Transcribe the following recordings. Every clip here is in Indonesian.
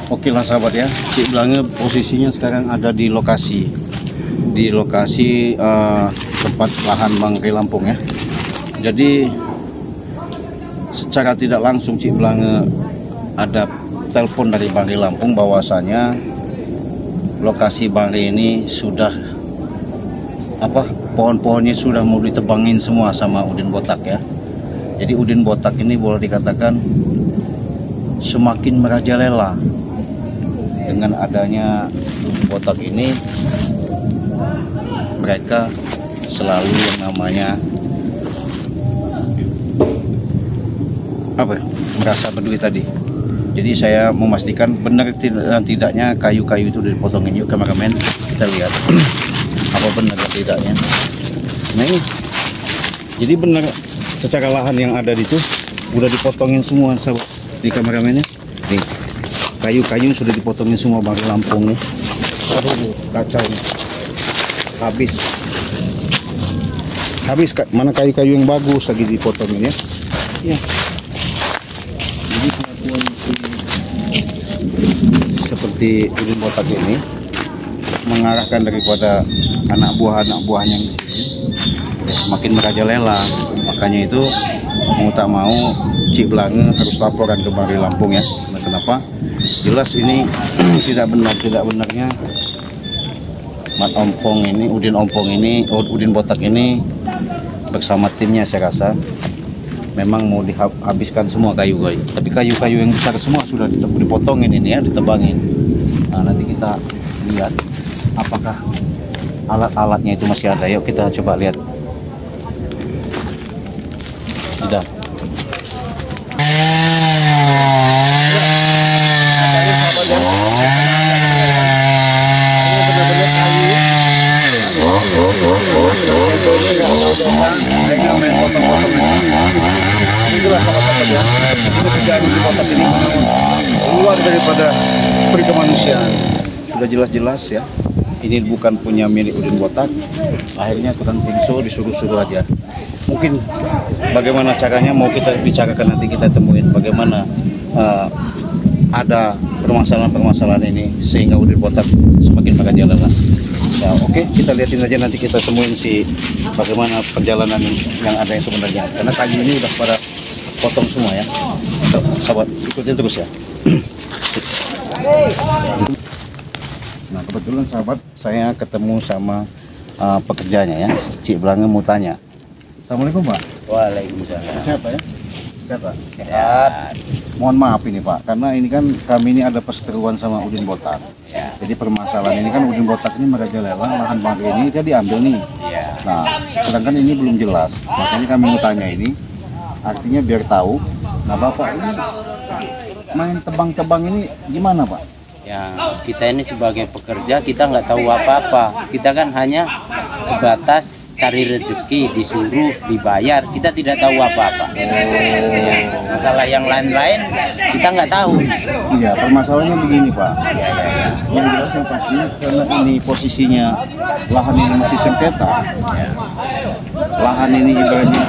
Oke lah sahabat ya, Cik Blange posisinya sekarang ada di lokasi tempat lahan Bangkai Lampung ya. Jadi secara tidak langsung Cik Blange ada telepon dari Bangkai Lampung bahwasanya lokasi Bangkai ini sudah pohon-pohonnya sudah mau ditebangin semua sama Udin Botak ya. Jadi Udin Botak ini boleh dikatakan semakin merajalela. Dengan adanya Udin Botak ini, mereka selalu yang namanya merasa peduli tadi. Jadi saya memastikan benar tidaknya kayu-kayu itu dipotongin. Yuk kameramen, kita lihat apa benar tidaknya. Nah ini, jadi benar secara lahan yang ada di itu udah dipotongin semua sahabat di kameramennya. Nih, kayu-kayu sudah dipotongin semua Bangkai Lampung nih. Aduh, kacau nih. Habis mana kayu-kayu yang bagus lagi dipotongin ya. Ya. Jadi kelakuan seperti Udin Botak ini mengarahkan daripada anak buahnya di sini ya, semakin merajalela. Makanya itu mau tak mau Cik Blange harus laporan ke Bangkai Lampung ya. Nah, kenapa? Jelas ini tidak benarnya Udin Botak ini bersama timnya, saya rasa memang mau dihabiskan semua kayu-kayu. Tapi kayu-kayu yang besar semua sudah dipotongin ini ya, ditebangin. Nah, nanti kita lihat apakah alat-alatnya itu masih ada. Yuk kita coba lihat. Sudah. Keluar daripada perkemanusiaan. Sudah jelas-jelas ya, ini bukan punya milik Udin Botak. Akhirnya tukang tingso disuruh-suruh aja. Mungkin bagaimana caranya mau kita bicarakan, nanti kita temuin bagaimana ada permasalahan-permasalahan ini sehingga Udin Botak semakin merajalela. Ya, oke, kita lihatin aja, nanti kita temuin bagaimana perjalanan yang ada yang sebenarnya. Karena kayu ini udah pada potong semua ya. Sahabat, ikutin terus ya. Nah, kebetulan sahabat, saya ketemu sama pekerjanya ya. Cik Blange mau tanya. Assalamualaikum Pak. Waalaikumsalam. Siapa ya? Siapa? Sehat. Mohon maaf ini Pak, karena ini kan kami ini ada perseteruan sama Udin Botak. Ya. Jadi permasalahan ini kan Udin Botak ini merajalela lahan Bangkai ini dia diambil nih. Ya. Nah, sedangkan ini belum jelas. Makanya kami mau tanya ini, artinya biar tahu. Nah Bapak ini main tebang-tebang ini gimana Pak? Ya, kita ini sebagai pekerja kita nggak tahu apa-apa. Kita kan hanya sebatas cari rezeki, disuruh, dibayar. Kita tidak tahu apa-apa. Ya, masalah yang lain-lain kita nggak tahu. Iya, permasalahannya begini Pak. Yang jelas yang pasti karena ini posisinya lahan ini masih sengketa. Lahan ini ibaratnya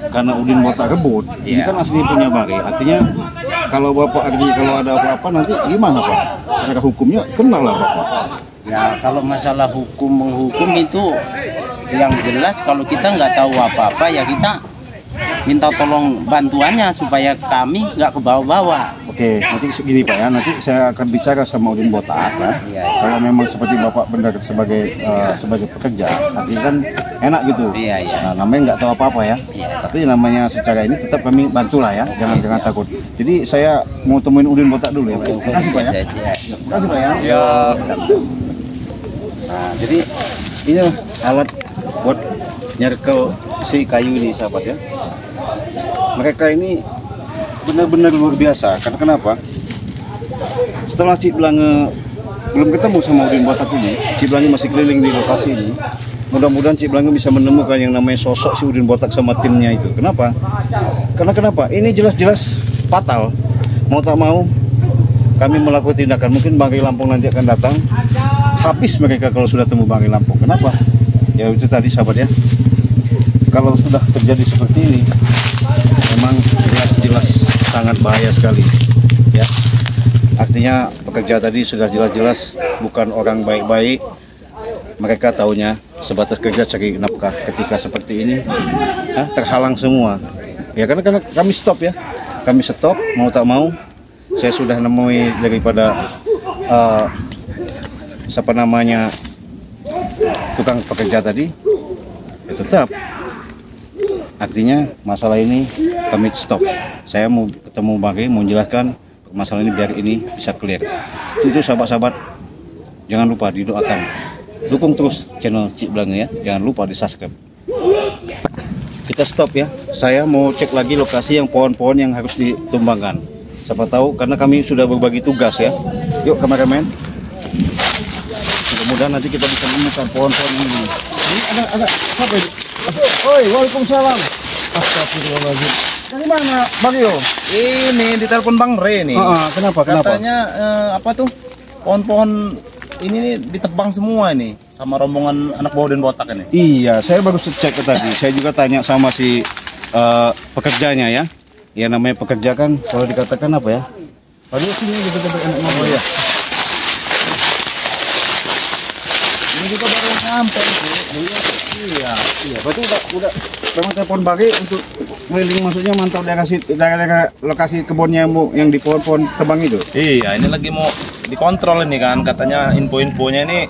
karena Udin Botak rebut, ini kan asli punya Bangkai. Artinya kalau Bapak kalau ada apa-apa nanti gimana Pak? Karena hukumnya kenal lah Bapak. Ya, kalau masalah menghukum itu yang jelas kalau kita nggak tahu apa-apa ya kita minta tolong bantuannya supaya kami nggak ke bawah-bawah. Oke, nanti segini Pak ya, nanti saya akan bicara sama Udin Botak ya. Iya. Kalau memang seperti Bapak benar sebagai pekerja, artinya kan enak gitu. Iya, iya. Nah, namanya nggak tahu apa-apa ya. Iya. Tapi namanya secara ini tetap kami bantulah ya, jangan takut. Jadi saya mau temuin Udin Botak dulu ya Pak. Terima kasih Pak ya. Terima kasih Pak ya. Ya. Nah, jadi ini alat buat nyerkel si kayu ini sahabat ya. Mereka ini benar-benar luar biasa. Karena kenapa? Setelah Cik Blange belum ketemu sama Udin Botak ini, Cik Blange masih keliling di lokasi ini. Mudah-mudahan Cik Blange bisa menemukan yang namanya sosok si Udin Botak sama timnya itu. Kenapa? Karena kenapa? Ini jelas-jelas fatal. Mau tak mau kami melakukan tindakan. Mungkin Bangkai Lampung nanti akan datang. Habis mereka kalau sudah temu Bangkai Lampung. Kenapa? Ya itu tadi sahabat ya. Kalau sudah terjadi seperti ini, memang jelas-jelas sangat bahaya sekali ya. Artinya pekerja tadi sudah jelas-jelas bukan orang baik-baik. Mereka taunya sebatas kerja cari nafkah. Ketika seperti ini terhalang semua. Ya karena kami stop ya. Kami stop mau tak mau. Saya sudah nemui daripada siapa namanya tukang pekerja tadi. Ya tetap. Artinya masalah ini kami stop. Saya mau ketemu Bang, mau menjelaskan masalah ini biar ini bisa clear. Itu sahabat-sahabat, jangan lupa didoakan, dukung terus channel Cik Blangge ya, jangan lupa di subscribe. Kita stop ya, saya mau cek lagi lokasi yang pohon-pohon yang harus ditumbangkan. Siapa tahu, karena kami sudah berbagi tugas ya. Yuk kameramen, mudah-mudahan nanti kita bisa menemukan pohon-pohon ini. Ini ada apa ini? Oi, waalaikumsalam. Astagfirullahaladzim. Dari mana Bang Rio? Ini ditelepon Bang Re nih. Kenapa? Katanya apa tuh? Pohon-pohon ini nih ditebang semua ini sama rombongan anak bawah dan botak ini. Iya, saya baru cek tadi. Saya juga tanya sama si pekerjanya ya. Ya namanya pekerja kan kalau dikatakan apa ya? Aduh sini gitu enak ngomong. Oh ya. Ini juga baru sampai sih. Iya. Berarti udah memang telepon Bagi untuk keliling, maksudnya mantau daerah lokasi kebunnya yang di pohon-pohon tebang itu. Iya, ini lagi mau dikontrol ini kan, katanya info-infonya ini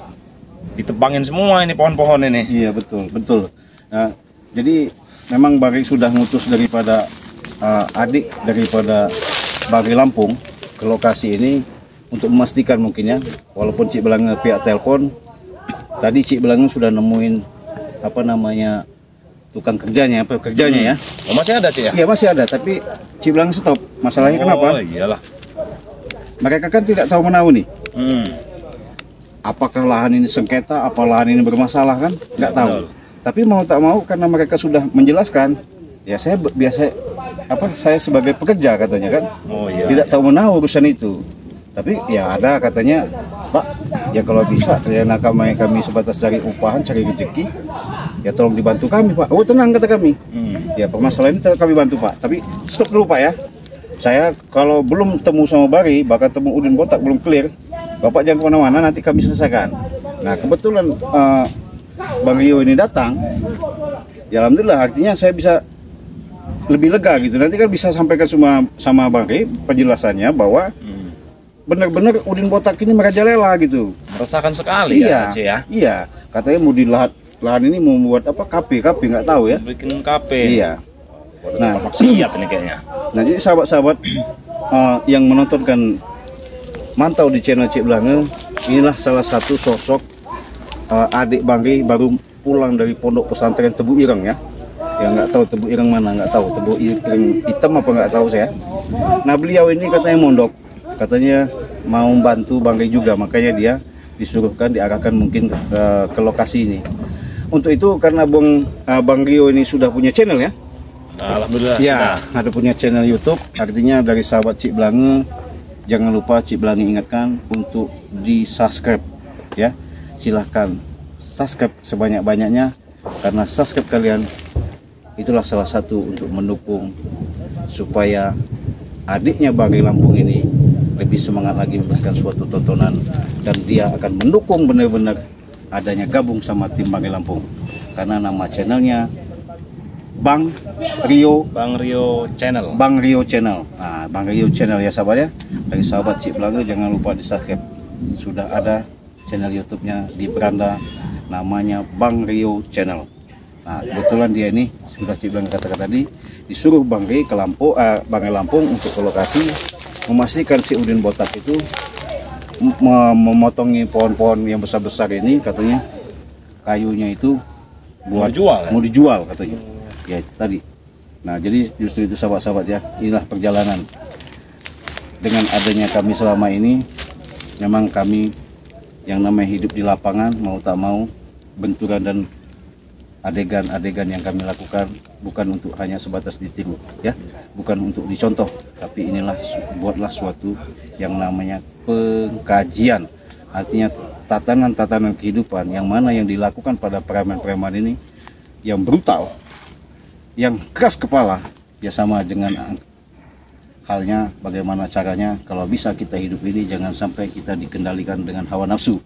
ditebangin semua ini pohon-pohon ini. Iya betul. Nah, jadi memang Bagi sudah ngutus daripada adik daripada Bagi Lampung ke lokasi ini untuk memastikan mungkin ya, walaupun Cik Blangge pihak telepon. Tadi Cik Blangge sudah nemuin apa namanya tukang pekerjanya ya. Oh, masih ada Cik ya? Iya masih ada, tapi Cik Blangge stop. Masalahnya kenapa? Oh iyalah. Mereka kan tidak tahu menahu nih. Apakah lahan ini sengketa, apa lahan ini bermasalah kan? Nggak tahu. Betul. Tapi mau tak mau karena mereka sudah menjelaskan, ya saya saya sebagai pekerja katanya kan, tidak tahu menahu urusan itu. Tapi ya ada katanya, Pak, ya kalau bisa karena kami sebatas cari upahan, cari rezeki, ya tolong dibantu kami Pak. Oh tenang kata kami. Ya permasalahan ini kami bantu Pak. Tapi stop dulu Pak ya. Saya kalau belum temu sama Bari, bakal temu Udin Botak belum clear, Bapak jangan kemana-mana, nanti kami selesaikan. Nah kebetulan Bang Rio ini datang, ya alhamdulillah artinya saya bisa lebih lega gitu. Nanti kan bisa sampaikan sama Bang Rio penjelasannya bahwa benar-benar Udin Botak ini merajalela gitu. Merasakan sekali ya, Cik ya. Iya, katanya mau di lahan ini mau membuat apa kafe nggak tahu ya. Bikin kafe. Iya. Nah, maksiat ini kayaknya. Nah, jadi sahabat-sahabat yang menontonkan mantau di channel Cik Blangge, inilah salah satu sosok adik Bang Ri baru pulang dari pondok pesantren Tebu Ireng ya. Ya nggak tahu Tebu Ireng mana, nggak tahu Tebu Ireng hitam apa nggak tahu saya. Nah, beliau ini katanya mondok. Katanya mau bantu Bang Ri juga, makanya dia disuruhkan diarahkan mungkin ke lokasi ini. Untuk itu karena Bang Rio ini sudah punya channel ya. Alhamdulillah. Ya, ada punya channel YouTube. Artinya dari sahabat Cik Blangge, jangan lupa Cik Blangge ingatkan untuk di subscribe ya. Silahkan subscribe sebanyak-banyaknya, karena subscribe kalian itulah salah satu untuk mendukung supaya adiknya Bang Ri Lampung ini lebih semangat lagi memberikan suatu tontonan, dan dia akan mendukung benar-benar adanya gabung sama tim Bang Ri Lampung, karena nama channelnya Bang Rio Channel. Bang Rio Channel. Nah, Bang Rio Channel ya sahabat ya. Dari sahabat Cik Blangge jangan lupa di subscribe. Sudah ada channel YouTube-nya di beranda, namanya Bang Rio Channel. Nah kebetulan dia ini sudah Cik Blangge katakan tadi, disuruh Bang Ri ke Bang Ri Lampung untuk ke lokasi, memastikan si Udin Botak itu memotongi pohon-pohon yang besar-besar ini, katanya kayunya itu buat mau dijual katanya. Ya tadi. Nah jadi justru itu sahabat-sahabat ya, inilah perjalanan. Dengan adanya kami selama ini, memang kami yang namanya hidup di lapangan, mau tak mau benturan dan adegan-adegan yang kami lakukan bukan untuk hanya sebatas ditiru ya, bukan untuk dicontoh, tapi inilah buatlah suatu yang namanya pengkajian. Artinya tatanan-tatanan kehidupan yang mana yang dilakukan pada preman-preman ini yang brutal, yang keras kepala, ya sama dengan halnya, bagaimana caranya. Kalau bisa kita hidup ini jangan sampai kita dikendalikan dengan hawa nafsu.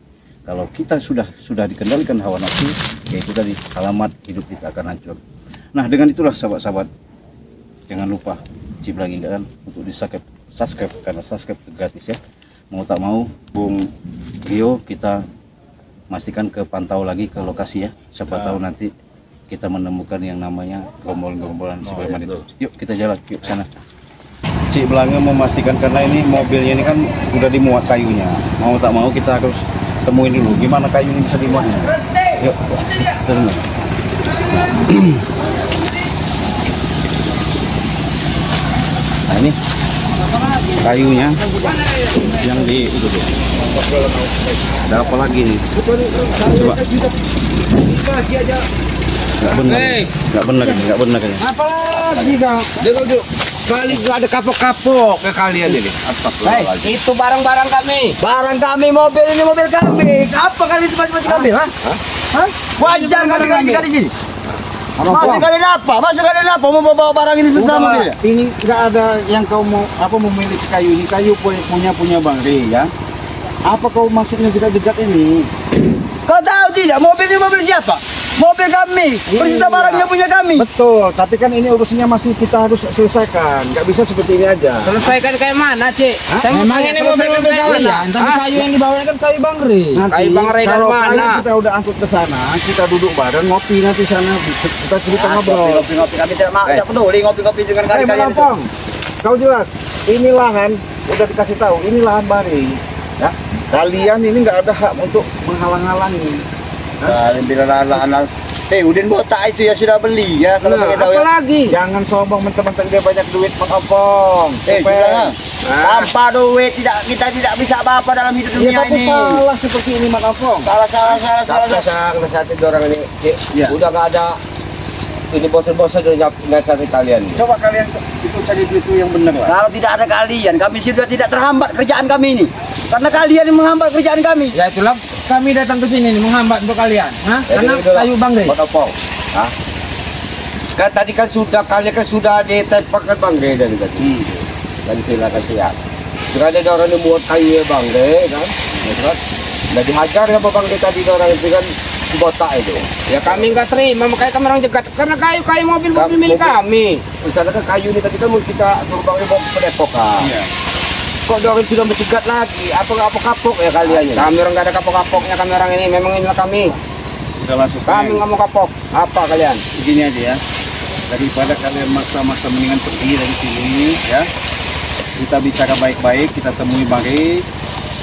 Kalau kita sudah dikendalikan hawa nafsu, yaitu tadi alamat hidup kita akan hancur. Nah, dengan itulah sahabat-sahabat, jangan lupa Cip lagi kan untuk di subscribe karena subscribe itu gratis ya. Mau tak mau, Bung Rio kita pastikan ke pantau lagi ke lokasi ya. Siapa tahu nanti kita menemukan yang namanya gerombolan-gerombolan sebagaimana itu. Yuk kita jalan, yuk sana. Cik Belanga memastikan karena ini mobilnya ini kan udah dimuat kayunya. Mau tak mau kita harus temuin dulu gimana kayu ini bisa dimuatnya. Yuk, terus. Nah ini kayunya yang di itu tuh. Ada apa lagi nih? Coba. Nggak benar ini. Apa lagi kang? Kali nggak ada kapok-kapok ke kalian ini. Hey, itu barang-barang kami. Barang kami, mobil ini mobil kami. Apa kali cepat-cepat kami? Hah? Wajar kali di sini. Masuk kalian apa? Mau bawa barang ini bersama dia? Ini nggak ada yang kau mau memiliki kayu ini. Kayu punya Bang Ri ya. Apa kau maksudnya jegat-jegat ini? Kau tahu tidak? Mobil ini mobil siapa? Mobil kami. Perintah barangnya punya kami. Betul, tapi kan ini urusannya masih kita harus selesaikan. Nggak bisa seperti ini aja. Selesaikan kayak mana, Cik? Memang ini mobil kalian. Tapi kayu yang dibawa kan kayu Bang Ri. Kayu Bang Ri dari kalau mana? kayu kita udah angkut ke sana, kita duduk bareng ngopi nanti sana. Kita cerita ngobrol. Ngopi kami tidak peduli ngopi-ngopi dengan kalian itu. Menampung. Kau jelas, ini lahan udah dikasih tahu, ini lahan Bari. Ya, kalian ini nggak ada hak untuk menghalang-halangi. Kalian bilang anak-anak. Udin botak itu ya sudah beli ya kalau pakai tahu. Lagi? Jangan sombong mentang-mentang dia banyak duit Opong. Tanpa duit kita tidak bisa apa-apa dalam hidup dunia tapi ini. salah seperti ini Mak Opong. Salah orang ini. Ya. Udah nggak ada. Ini bosan-bosan udah ngasih kalian. Coba kalian itu cari duit itu yang benar lah. Kalau tidak ada kalian, kami sudah tidak terhambat kerjaan kami ini. Karena kalian yang menghambat kerjaan kami. Ya itulah kami datang ke sini nih menghambat untuk kalian. Hah? Karena kayu Bang Ri. Potopong. Hah? Kan tadi kan sudah kalian kan sudah ditempelkan Bang Ri dari tadi. Tadi silakan siap. Sudah ada orang yang buat kayu ya Bang Ri kan. Ya kan? Nah dihajar ya Bang Ri tadi orang itu kan botak itu. Ya kami nggak terima, makanya kami orang jegat. Karena kayu mobil milik kami. Misalnya kan kayu ini tadi kan mau kita suruh Bang Ri bawa ke Padepokan. Iya. Kok orang sudah mencegat lagi? Apa kapok ya kalian? Kami orang nggak ada kapok-kapoknya, kami orang ini. Memang inilah kami. Udah langsung. Kami nggak mau kapok. Apa kalian? Begini aja ya. Daripada kalian maksa-maksa mendingan pergi dari sini ya. Kita bicara baik-baik, kita temui Bang Ri.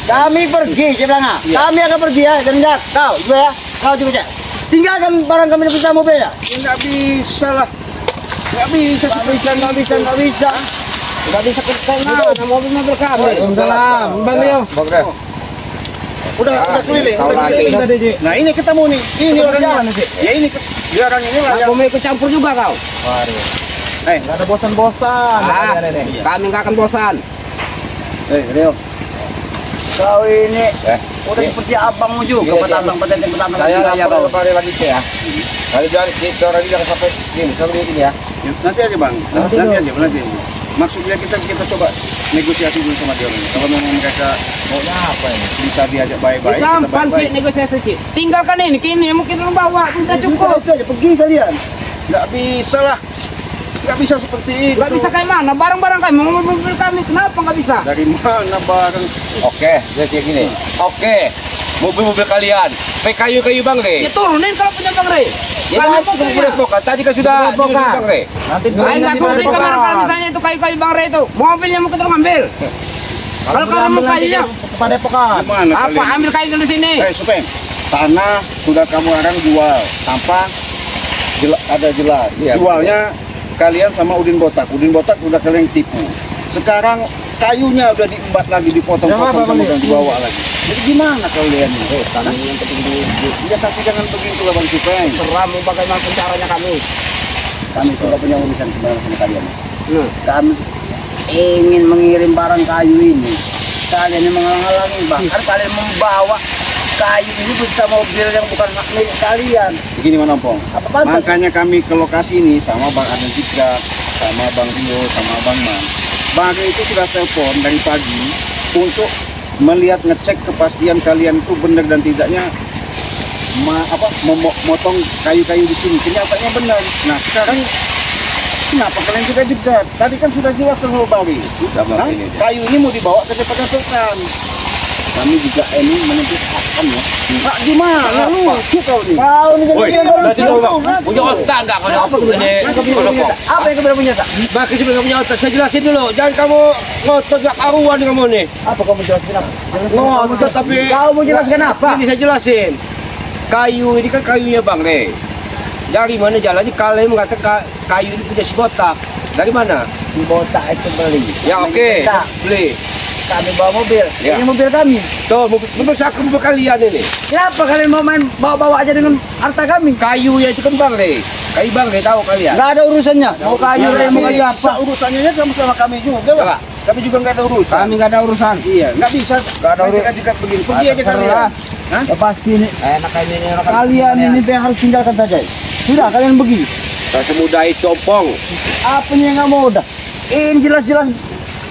Kami pergi, Ciblanga. Iya. Kami akan pergi ya, dan kau juga ya, kau juga ya. Tinggalkan barang kami di pintu mobil ya. Ya nggak bisa lah. Nggak bisa. Nggak bisa kerja Mobil kami. Waalaikumsalam. Bang Rio. Bang Rio. Udah keliling. Kau lagi. Nah ini ketemu nih. Ini orang jalan nih. Ya ini dia orang ini lah. Aku mau ikut campur juga kau. Nggak ada bosan-bosan. Kami nggak akan bosan. Rio. Kau ini udah seperti abangmu juga, petambang Saya lapor kau. lagi ya. Kali dari orang ini jangan sampai sini, sampai ini ya. Nanti aja Bang. Nanti aja. Maksudnya kita coba negosiasi dulu sama dia. Kalau memang mereka Maunya apa ini? bisa diajak baik-baik, kita Gampang Cik baik-baik. negosiasi Cik. Tinggalkan ini mungkin lu bawa, sudah cukup. Itu aja, pergi kalian. Nggak bisa lah. Nggak bisa seperti itu. Nggak bisa kayak mana? Barang-barang kami, mobil kami, kenapa nggak bisa? Dari mana barang? Oke, jadi kayak gini. Oke, mobil-mobil kalian. Kayu-kayu Bang Re. Ya turunin kalau punya Bang Ri. Ya Kami nanti mobilnya. boleh pokat. Tadi kan sudah Sudah pokat. Bang Re. Nanti Lain nggak turunin kemarin kalau misalnya itu kayu-kayu Bang Ri itu, mobilnya mungkin terus ngambil. Kalau kamu mau kayunya, kepada Epokan. Gimana apa kalian? ambil kayu dari sini? Supeng. Tanah sudah kamu orang jual tanpa ada jelas. Iya, Jualnya kalian sama Udin Botak. Udin Botak udah kalian tipu. Sekarang kayunya udah diembat lagi, dipotong-potong dan dibawa lagi. Jadi gimana kalian ini? Kami yang penting dulu. Ya tapi jangan begitu lah Bang Supeng. Serah mau bagaimana caranya kami. Kami sudah punya urusan sebenarnya sama kalian. Kami ingin mengirim barang kayu ini. Kalian yang menghalangi Bang. Karena kalian membawa kayu ini bersama mobil yang bukan hak milik kalian. Begini Mas Ompong. Apa pantas? Makanya kami ke lokasi ini sama Bang Aden Cika, sama Bang Rio, sama Bang Man. Bang itu sudah telepon dari pagi untuk melihat ngecek kepastian kalian itu benar dan tidaknya memotong kayu-kayu di sini. Kenyataannya benar. Nah sekarang kenapa kalian juga jegat? Tadi kan sudah jelas sama Bali. Sudah Bang ini. Kayu ini mau dibawa ke depan sultan. Kami juga ini menuntut akan ya. Pak gimana lu? Kau nih. Kau nih Punya otak enggak kalau apa ini? Apa yang kamu punya tak? Bagi sebelum punya otak, saya jelasin dulu. Jangan kamu ngotot gak karuan kamu nih. Apa kamu jelaskan apa? Ngotot tapi Kau mau jelaskan apa? Ini saya jelasin. Kayu ini kan kayunya Bang Re. Dari mana jalannya? Kalian mengatakan kayu ini punya si botak. Dari mana? Si botak itu beli. Ya oke, beli. Kami bawa mobil. Ya. Ini mobil kami. Tuh, mobil saku mobil kalian ini. Kenapa kalian mau main bawa-bawa aja dengan harta kami? Kayu ya itu kan Bang Re. Kayu Bang Re tahu kalian. Nggak ada urusannya. Mau kayu, mau kayu apa? Urusannya kamu sama kami juga, Pak. Kami juga nggak ada urusan. Kami nggak ada urusan. Iya, nggak bisa. Nggak ada urusan. Jegat begini. Pergi aja kalian. Hah? Ya pasti ini. Enak aja ini orang. Kalian ini harus tinggalkan saja. Sudah kalian pergi. Tak semudah itu ompong. Apanya yang nggak mau dah? Ini jelas-jelas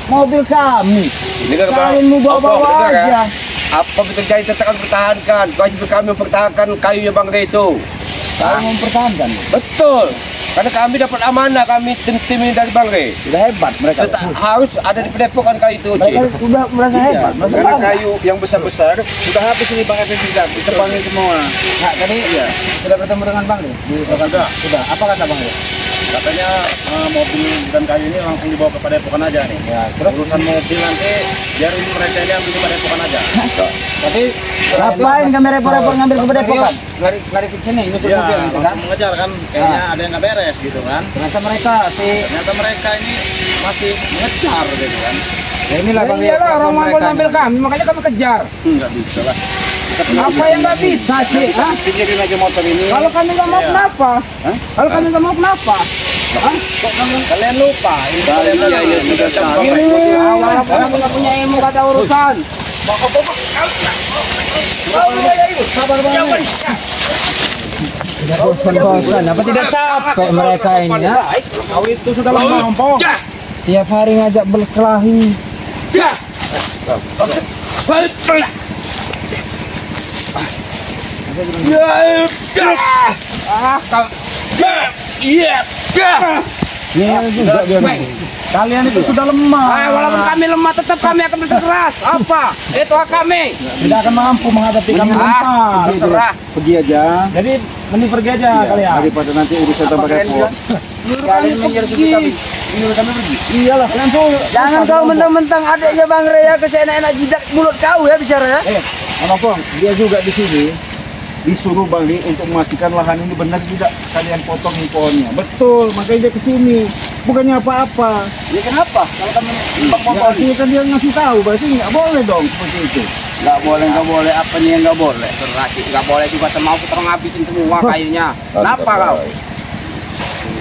mobil kami. Ini kan Kalian mau bawa-bawa aja. Apa yang terjadi tetap akan pertahankan. Wajib kami mempertahankan kayunya Bang Re itu. Kalian mau mempertahankan. Betul. Karena kami dapat amanah, kami tim ini dari Bang Re. Sudah hebat mereka. Harus ada di pendepokan kayu itu. Mereka sudah merasa hebat. Merasa Karena bangga. kayu yang besar-besar sudah habis ini Bang Efendi juga. Ditebangin semua. Nah, tadi sudah bertemu dengan Bang Ri? Sudah. Apa kata Bang Ri? Katanya mobil dan kayu ini langsung dibawa ke padepokan aja nih. Ya, terus Urusan mobil nanti biarin mereka ini ambil di padepokan aja. tapi ngapain kami repot-repot ngambil ke padepokan? Lari ke sini, nyusul Iya, mobil gitu kan. langsung mengejar kan. Kayaknya ada yang nggak beres gitu kan. Ternyata mereka Ternyata mereka ini masih mengejar gitu kan. ya inilah Bang Ri. Iyalah, orang mau ngambil kami, makanya kami kejar. Nggak bisa lah. Apa yang nggak bisa sih? Hah? Pinggirin aja motor ini. Kalau kami nggak mau Iya. kenapa? Hah? Kalau kami nggak mau kenapa? Kok kalian lupa? Ini kalian iya, sudah campur. Walaupun kami nggak punya ilmu, nggak ada urusan. Sabar banget. Tidak bosan-bosan. Apa tidak capek mereka ini ya? Kau itu sudah lama ompong. Tiap hari ngajak berkelahi. Ini juga dia. Kalian itu sudah lemah. Walaupun kami lemah, tetap kami akan bersikeras. Apa? Itu hak kami. Tidak akan mampu menghadapi kami lemah. Terserah. Pergi aja. Jadi mending pergi aja kalian. Daripada nanti urusan tambah repot. Kalian menyuruh kami. Menyuruh kami pergi. Iyalah kalian tuh. Jangan kau mentang-mentang adiknya Bang Ria keseenak-enak jidat mulut kau ya bicara ya. Mama Pong, dia juga di sini disuruh Bang Ri untuk memastikan lahan ini benar tidak kalian potong pohonnya. Betul, makanya dia ke sini. Bukannya apa-apa. Ya kenapa? Kalau kami Ya, kan dia ngasih tahu, berarti nggak boleh dong seperti itu. Nggak boleh. Apa nih yang nggak boleh? Nggak boleh juga mau kita ngabisin semua kayunya. Kenapa kau?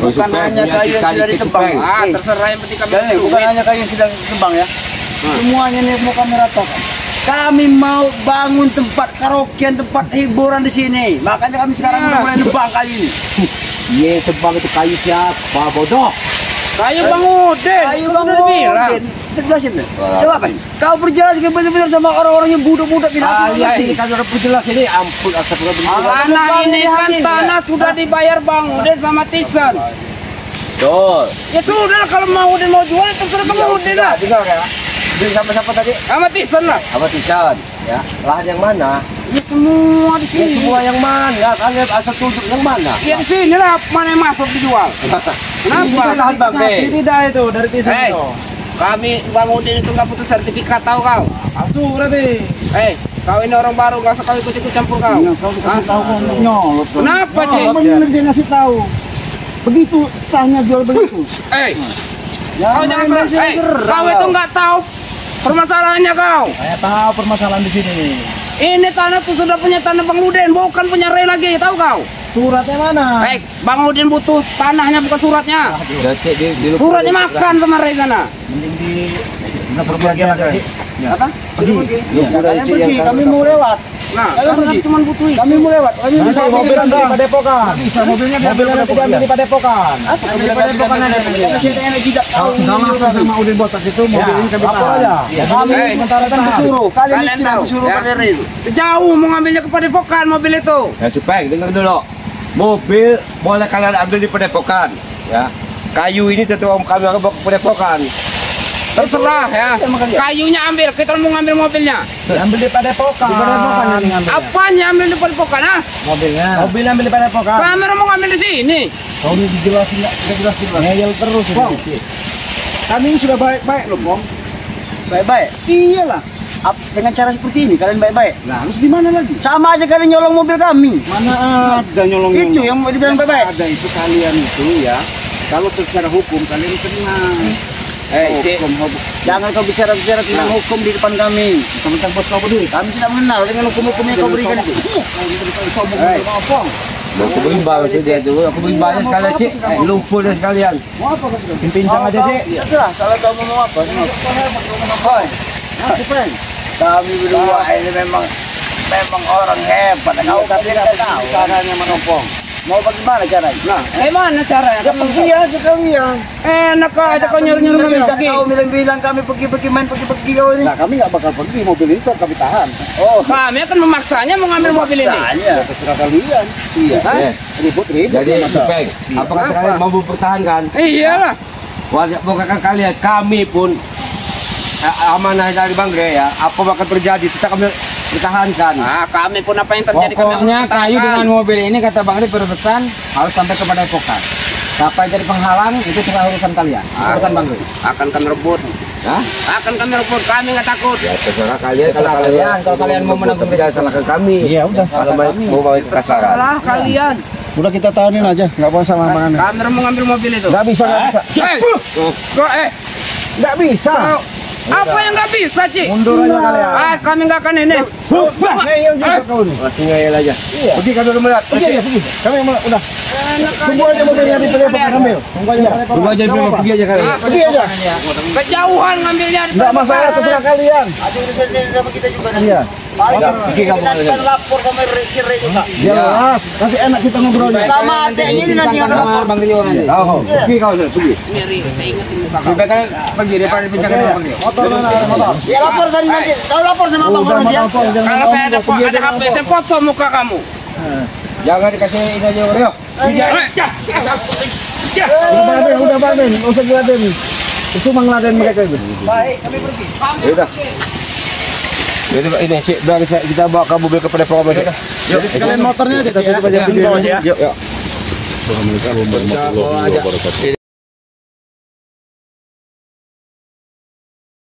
Bukan hanya kayu yang sudah ditebang. Terserah yang penting kami bukan hanya kayu yang sudah ditebang ya. Semuanya nih mau kami ratakan. Kami mau bangun tempat karaokean, tempat hiburan di sini. Makanya kami sekarang udah mulai nebang kayu ini. Iya, tebang itu kayu siapa? Bodoh. Kayu Bang Udin. Kayu Bang Udah dibilang. Udin. Kita jelasin deh. Coba kan, kau berjelas benar-benar sama orang-orang yang budak-budak tidak Iya, ngerti. ini kan sudah perjelas ini. Ampun, astagfirullah. Tanah Tanah ini kan tanah sudah dibayar Bang Udin sama Tison. Betul. Ya sudah lah, kalau mau Udin mau jual, terserah Bang Udin lah. Dengar ya. Beli sama siapa tadi? Sama Tison lah. Sama Tisan. Ya. Lahan yang mana? Ya semua di Ya sini. semua yang mana? Kalian asal tunjuk yang mana? Ya di sini lah, mana yang masuk dijual. Ini Kenapa? kan lahan Bang Re. Tidak itu dari tisu Hei, itu. kami Bang Udin itu nggak putus sertifikat, tahu kau? Asu berarti. Kau ini orang baru, nggak usah kau ikut-ikut campur kau. Kau kasih tahu kok nyolot. Kenapa, Cik? Bener dia ngasih tahu. Begitu sahnya jual begitu. Kau jangan kau itu nggak tahu permasalahannya kau. Saya tahu permasalahan di sini nih. Ini tanah tuh sudah punya tanah Bang Udin, bukan punya Ray lagi, tahu kau? Suratnya mana? Bang Udin butuh tanahnya bukan suratnya. Udah cek di Suratnya makan sama Ray sana. Mending di perbagian aja. Apa? Pergi. Ya, kalian pergi, kami mau lewat. Nah, Kalian cuma butuh kami mau lewat. Kami Nanti mobil di Padepokan. bisa mobilnya Mobilnya di Padepokan. Mobil Padepokan ada. Kita yang tidak tahu. Sama Udin Botak itu mobil ini kami tahan. Kami sementara kan disuruh. Kalian tahu, disuruh ya. pada itu. jauh mau ngambilnya ke Padepokan mobil itu. Ya supaya dengar dulu. Mobil boleh kalian ambil di Padepokan, ya. Kayu ini tentu om kami akan bawa ke Padepokan. Terserah ya. Kayunya ambil, kita mau ngambil mobilnya. Ambil di Padepokan. Di Padepokan yang ngambil. Apanya ambil di Padepokan, ah? Mobilnya. Mobil ambil di Padepokan. Kamera mau ngambil di sini. Kau ini dijelasin enggak? Kita jelasin. Ngeyel terus ini. Kami ini sudah baik-baik loh, Bang. Baik-baik. Iyalah. Dengan cara seperti ini kalian baik-baik. Nah, harus gimana lagi? Sama aja kalian nyolong mobil kami. Mana ada nyolong? Itu yang mau dibilang baik-baik. Ada itu kalian itu ya. Kalau secara hukum kalian tenang. Hukum. Jangan kau bicara-bicara tentang hukum di depan kami. Tentang bos kau berdua. Kami tidak mengenal dengan hukum-hukum yang kau berikan itu. Aku berimbang itu dia tuh. Aku berimbang sekali Cik. Lumpur dah sekalian. Mau apa kau? Pincang aja, Cik. Terserah kalau kau mau apa. Kami berdua ini memang orang hebat. Kau tapi tidak tahu caranya menompong. Mau bagaimana caranya? Nah, Gimana caranya? ya pergi aja kalian. Enak aja kau nyuruh-nyuruh kami pergi. Kau bilang kami pergi-pergi main pergi-pergi kau ini. Nah, kami nggak bakal pergi. Mobil ini tetap kami tahan. Oh, Kami akan memaksanya mau ngambil mobil ini. Iya. Terserah kalian. Iya. Ribut-ribut. Jadi Supeng, apakah kalian mau mempertahankan? Iyalah. Bukan kalian, kami pun amanah dari Bangre ya. Apa bakal terjadi? Kita kami pertahankan. Nah, kami pun apa yang terjadi kami Pokoknya akan kayu pertahankan. dengan mobil ini kata Bang Ri berpesan harus sampai ke Padepokan. Siapa yang jadi penghalang itu cuma urusan kalian, urusan Bang Ri. Akan kami rebut. Hah? Akan kami rebut. Kami nggak takut. Ya terserah kalian Kalau kalian mau menanggung jangan salahkan kami. Iya, udah. Kalau mau bawa kekasaran. Salah kalian. Udah kita tahanin aja. Nggak boleh sama-sama. Kami mau ngambil mobil itu. Nggak bisa, nggak bisa. Kok Nggak bisa. apa yang nggak bisa, Ci? Mundur aja kalian. Kami nggak akan ini. Ngeyel juga kau nih. Masih ngeyel aja. Iya. Pergi kami dulu melihat. Pergi aja, pergi. Kami udah. Tunggu aja mobilnya di Padepokan ambil. Tunggu aja. Tunggu aja dulu, pergi aja kalian. Pergi aja. Kejauhan ngambilnya. Nggak masalah, terserah kalian. kita juga. Iya. Pergi kamu Kita lapor sama Riki juga. Jelas. Nanti enak kita ngobrolnya. Sama adek ini nanti yang lapor. Bang Rio nanti. Kau, pergi kau, pergi. Miri, saya ingetin muka kamu. Sampai kalian pergi daripada dipinjamkan Bang Rio. Motor mana? Motor. Ya lapor saja nanti. Kau lapor sama Bang Udah, nanti ya. motor, jangan Kalau saya ada ngomong, pergi aja HP, saya foto muka kamu. Jangan dikasih ini aja, Rio. Udah, Baben. Nggak usah ngeladen. Itu mah ngeladen mereka itu. Baik, kami pergi. Ya udah. Jadi ini Cik, biar kita bawa ke mobil ke Padepokan besok. Jadi sekalian motornya aja. Kita tutup aja video. Yuk. Assalamualaikum warahmatullahi wabarakatuh.